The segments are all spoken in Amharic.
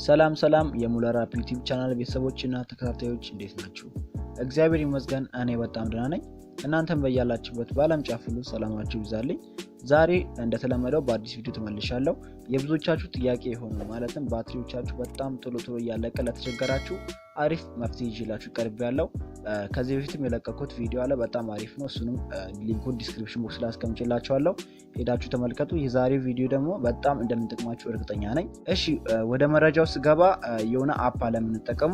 ሰላም የሙለር አፕ ዩቲዩብ ቻናል ቤተሰቦችና ተከታታዮች እንዴት ናችሁ? እግዚአብሔር ይመስገን እኔ በጣም ደህና ነኝ። እናንተም በያላችሁበት በአለም ጫፍ ሁሉ ሰላማችሁ ይብዛልኝ። ዛሬ እንደተለመደው በአዲስ ቪዲዮ ተመልሻለሁ። የብዙዎቻችሁ ጥያቄ የሆነ ማለትም ባትሪዎቻችሁ በጣም ቶሎ እያለቀ ለተቸገራችሁ አሪፍ መፍትሄ ይዤላችሁ ቀርቤያለሁ። ከዚህ በፊትም የለቀኩት ቪዲዮ አለ በጣም አሪፍ ነው። እሱንም ሊንኩን ዲስክሪፕሽን ቦክስ ላይ አስቀምጬላችኋለሁ፣ ሄዳችሁ ተመልከቱ። የዛሬው ቪዲዮ ደግሞ በጣም እንደምንጠቅማችሁ እርግጠኛ ነኝ። እሺ ወደ መረጃው ስገባ የሆነ አፕ አለ የምንጠቀሙ።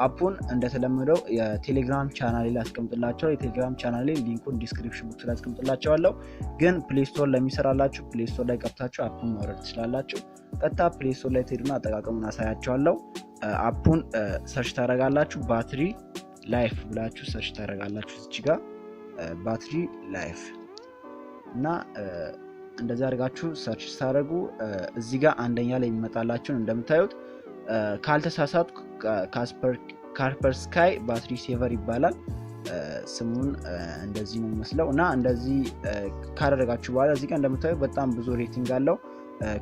አፑን እንደተለመደው የቴሌግራም ቻናሌ ላይ አስቀምጥላችኋለሁ። የቴሌግራም ቻናሌ ሊንኩን ዲስክሪፕሽን ቦክስ ላይ አስቀምጥላችኋለሁ። ግን ፕሌይ ስቶር ለሚሰራላችሁ ፕሌይ ስቶር ላይ ገብታችሁ አፑን ማውረድ ትችላላችሁ። ቀጥታ ፕሌይ ስቶር ላይ ትሄዱና አጠቃቀሙን አሳያችኋለሁ። አፑን ሰርች ታደርጋላችሁ። ባትሪ ላይፍ ብላችሁ ሰርች ታደርጋላችሁ። እዚህ ጋር ባትሪ ላይፍ እና እንደዚህ አድርጋችሁ ሰርች ታደርጉ እዚህ ጋር አንደኛ ላይ የሚመጣላችሁ እንደምታዩት ካልተሳሳት ካስፐርስካይ ባትሪ ሴቨር ይባላል። ስሙን እንደዚህ ነው የሚመስለው እና እንደዚህ ካደረጋችሁ በኋላ እዚህ ጋር እንደምታዩት በጣም ብዙ ሬቲንግ አለው።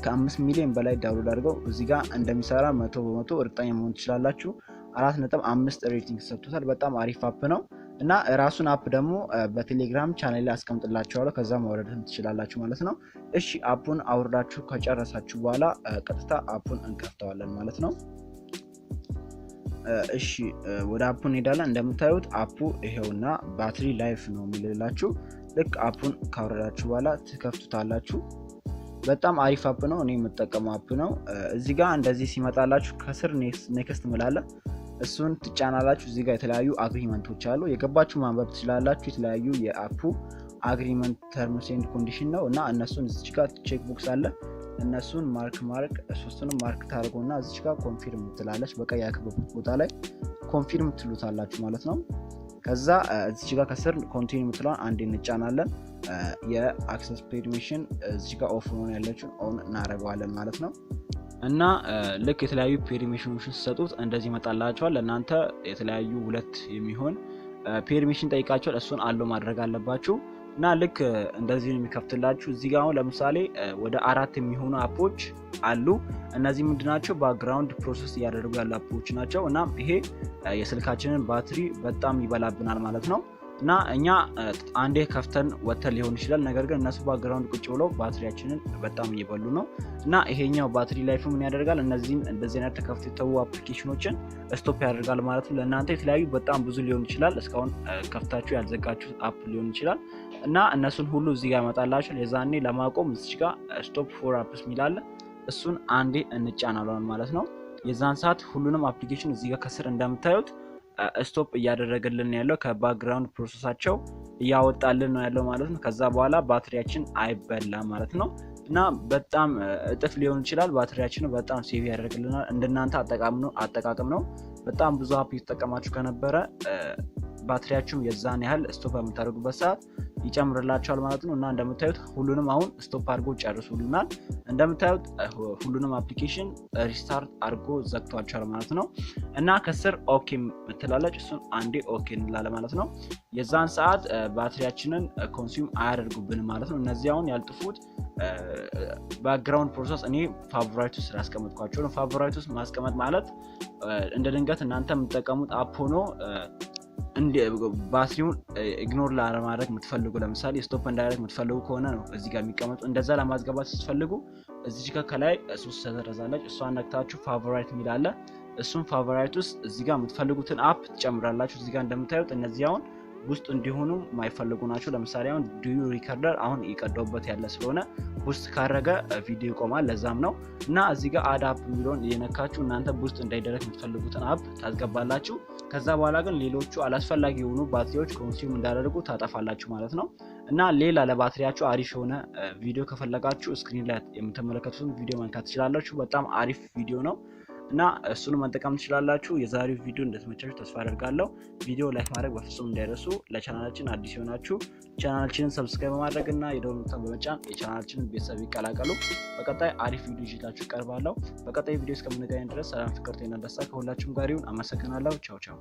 ከ5 ሚሊዮን በላይ ዳውንሎድ አድርገው እዚህ ጋር እንደሚሰራ 100% እርግጠኛ መሆን ትችላላችሁ። 4.5 ሬቲንግ ሰጥቶታል። በጣም አሪፍ አፕ ነው እና ራሱን አፕ ደግሞ በቴሌግራም ቻናል ላይ አስቀምጥላችኋለሁ። ከዛ ማውረድ ትችላላችሁ ማለት ነው። እሺ አፑን አውርዳችሁ ከጨረሳችሁ በኋላ ቀጥታ አፑን እንከፍተዋለን ማለት ነው። እሺ ወደ አፑ እንሄዳለን። እንደምታዩት አፑ ይሄውና ባትሪ ላይፍ ነው የሚልላችሁ። ልክ አፑን ካወረዳችሁ በኋላ ትከፍቱታላችሁ። በጣም አሪፍ አፕ ነው። እኔ የምጠቀመው አፕ ነው። እዚህ ጋር እንደዚህ ሲመጣላችሁ ከስር ኔክስት ምላለ እሱን ትጫናላችሁ። እዚህ ጋር የተለያዩ አግሪመንቶች አሉ። የገባችሁ ማንበብ ትችላላችሁ። የተለያዩ የአፑ አግሪመንት ተርምስ ኤንድ ኮንዲሽን ነው እና እነሱን እዚህ ጋር ቼክ ቦክስ አለ። እነሱን ማርክ ሶስቱንም ማርክ ታርጉና እዚህ ጋር ኮንፊርም ትላለች። በቀይ ያከበቡት ቦታ ላይ ኮንፊርም ትሉታላችሁ ማለት ነው። ከዛ እዚህ ጋር ከስር ኮንቲኒው የምትለውን አንዴ እንጫናለን። የአክሰስ ፐርሚሽን እዚህ ጋር ኦፍ ሆኖ ያለችው ኦን እናደርገዋለን ማለት ነው። እና ልክ የተለያዩ ፐርሚሽኖችን ሲሰጡት እንደዚህ ይመጣላችኋል። ለእናንተ የተለያዩ ሁለት የሚሆን ፐርሚሽን ጠይቃችኋል። እሱን አለው ማድረግ አለባችሁ። እና ልክ እንደዚህ ነው የሚከፍትላችሁ። እዚህ ጋር አሁን ለምሳሌ ወደ 4 የሚሆኑ አፖች አሉ። እነዚህ ምንድናቸው? ባክግራውንድ ፕሮሰስ እያደረጉ ያሉ አፖች ናቸው። እና ይሄ የስልካችንን ባትሪ በጣም ይበላብናል ማለት ነው። እና እኛ አንዴ ከፍተን ወተን ሊሆን ይችላል። ነገር ግን እነሱ ባክግራውንድ ቁጭ ብለው ባትሪያችንን በጣም እየበሉ ነው። እና ይሄኛው ባትሪ ላይፍ ምን ያደርጋል? እነዚህን እንደዚህ አይነት ተከፍተው አፕሊኬሽኖችን ስቶፕ ያደርጋል ማለት ነው። ለእናንተ የተለያዩ በጣም ብዙ ሊሆን ይችላል። እስካሁን ከፍታችሁ ያልዘጋችሁ አፕ ሊሆን ይችላል። እና እነሱን ሁሉ እዚህ ጋር ያመጣላችሁ። የዛኔ ለማቆም እዚህ ጋር ስቶፕ ፎር አፕስ ሚላለ እሱን አንዴ እንጫናለን ማለት ነው። የዛን ሰዓት ሁሉንም አፕሊኬሽን እዚህ ጋር ከስር እንደምታዩት ስቶፕ እያደረገልን ያለው ከባክግራውንድ ፕሮሰሳቸው እያወጣልን ነው ያለው ማለት ነው። ከዛ በኋላ ባትሪያችን አይበላም ማለት ነው። እና በጣም እጥፍ ሊሆን ይችላል። ባትሪያችን በጣም ሴቭ ያደርግልናል። እንደናንተ አጠቃቀም ነው። በጣም ብዙ አፕ እየተጠቀማችሁ ከነበረ ባትሪያችሁም የዛን ያህል ስቶፕ በምታደርጉበት ሰዓት ይጨምርላችኋል ማለት ነው። እና እንደምታዩት ሁሉንም አሁን ስቶፕ አድርጎ ጨርሱልናል። እንደምታዩት ሁሉንም አፕሊኬሽን ሪስታርት አድርጎ ዘግቷቸዋል ማለት ነው። እና ከስር ኦኬ ምትላለች እሱን አንዴ ኦኬ እንላለን ማለት ነው። የዛን ሰዓት ባትሪያችንን ኮንሱም አያደርጉብን ማለት ነው። እነዚህ አሁን ያልጥፉት ባክግራውንድ ፕሮሰስ እኔ ፋቮራይት ውስጥ ስላስቀመጥኳቸው ነው። ፋቮራይት ውስጥ ማስቀመጥ ማለት እንደ ድንገት እናንተ የምትጠቀሙት አፕ ሆኖ ባትሪውን ኢግኖር ለማድረግ የምትፈልጉ ለምሳሌ ስቶፕ እንዳያደርግ የምትፈልጉ ከሆነ ነው እዚህ ጋር የሚቀመጡ። እንደዛ ለማስገባት ስትፈልጉ እዚህ ጋር ከላይ 3 ተዘረዛለች። እሷን ነክታችሁ ፋቮራይት ሚላለ እሱን ፋቮራይት ውስጥ እዚህ ጋር የምትፈልጉትን አፕ ትጨምራላችሁ። እዚህ ጋር እንደምታዩት እነዚህ አሁን ውስጥ እንዲሆኑ ማይፈልጉ ናቸው። ለምሳሌ አሁን ዲዩ ሪከርደር አሁን ይቀደውበት ያለ ስለሆነ ቡስት ካረገ ቪዲዮ ይቆማል። ለዛም ነው። እና እዚህ ጋር አድ አፕ የሚለውን እየነካችሁ እናንተ ቡስት እንዳይደረግ የምትፈልጉትን አፕ ታስገባላችሁ። ከዛ በኋላ ግን ሌሎቹ አላስፈላጊ የሆኑ ባትሪዎች ኮንሱም እንዳደረጉ ታጠፋላችሁ ማለት ነው። እና ሌላ ለባትሪያችሁ አሪፍ የሆነ ቪዲዮ ከፈለጋችሁ ስክሪን ላይ የምትመለከቱትን ቪዲዮ መንካት ትችላላችሁ። በጣም አሪፍ ቪዲዮ ነው እና እሱን መጠቀም ትችላላችሁ። የዛሬው ቪዲዮ እንደተመቻችሁ ተስፋ አደርጋለሁ። ቪዲዮ ላይክ ማድረግ በፍጹም እንዳይረሱ። ለቻናላችን አዲስ የሆናችሁ ቻናላችንን ሰብስክራይብ በማድረግ እና የደወል ምልክቱን በመጫን የቻናላችንን ቤተሰብ ይቀላቀሉ። በቀጣይ አሪፍ ቪዲዮ ይዤላችሁ እቀርባለሁ። በቀጣይ ቪዲዮ እስከምንገናኝ ድረስ ሰላም፣ ፍቅር፣ ጤና፣ ደስታ ከሁላችሁም ጋር ይሁን። አመሰግናለሁ። ቻው ቻው።